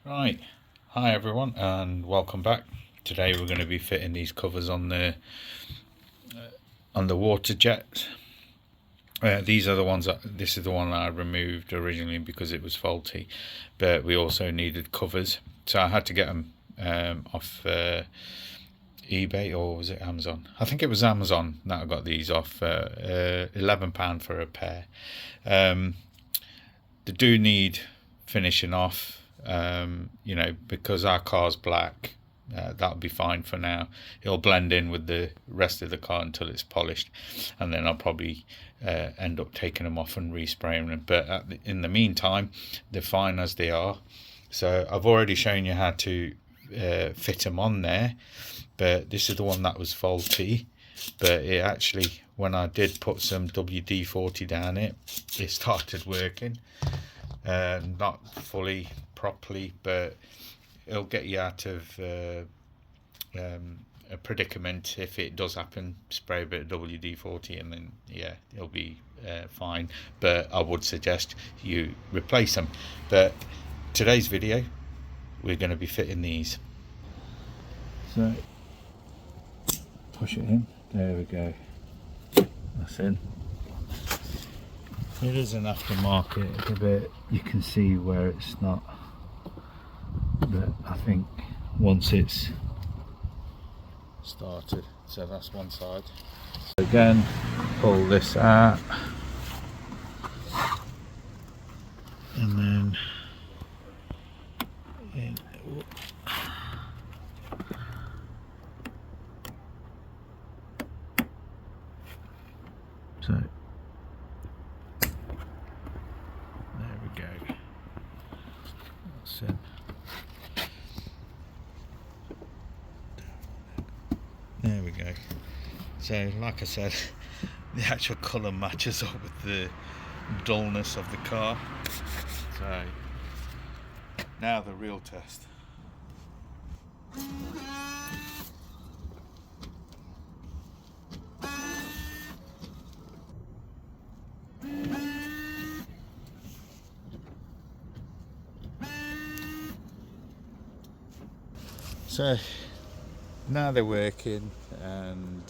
Right, hi everyone and welcome back. Today we're going to be fitting these covers on the water jet. These are the ones this is the one that I removed originally because it was faulty, but we also needed covers, so I had to get them off eBay, or was it Amazon? I think it was Amazon that I got these off. £11 for a pair. They do need finishing off, because our car's black. That'll be fine for now. It'll blend in with the rest of the car until it's polished, and then I'll probably end up taking them off and respraying them. But in the meantime, they're fine as they are. So I've already shown you how to fit them on there, but this is the one that was faulty. But it actually, when I did put some WD-40 down it started working. Not fully properly, but it'll get you out of a predicament if it does happen. Spray a bit of WD-40 and then it'll be fine, but I would suggest you replace them. But today's video, we're going to be fitting these. So push it in, there we go, that's in. It is an aftermarket, but you can see where it's not, but I think once it's started, so that's one side. Again, pull this out and then in. So there we go, that's it. There we go. So like I said, the actual colour matches up with the dullness of the car. So now the real test. So now they're working, and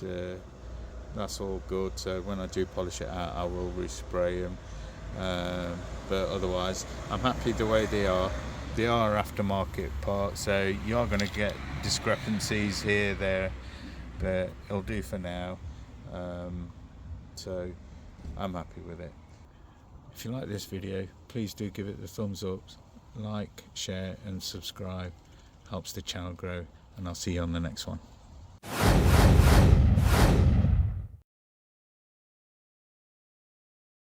that's all good. So when I do polish it out, I will respray them, but otherwise I'm happy the way they are. They are aftermarket parts, so you are going to get discrepancies here, there, but it'll do for now. So I'm happy with it. If you like this video, please do give it the thumbs up, like, share and subscribe. Helps the channel grow, and I'll see you on the next one.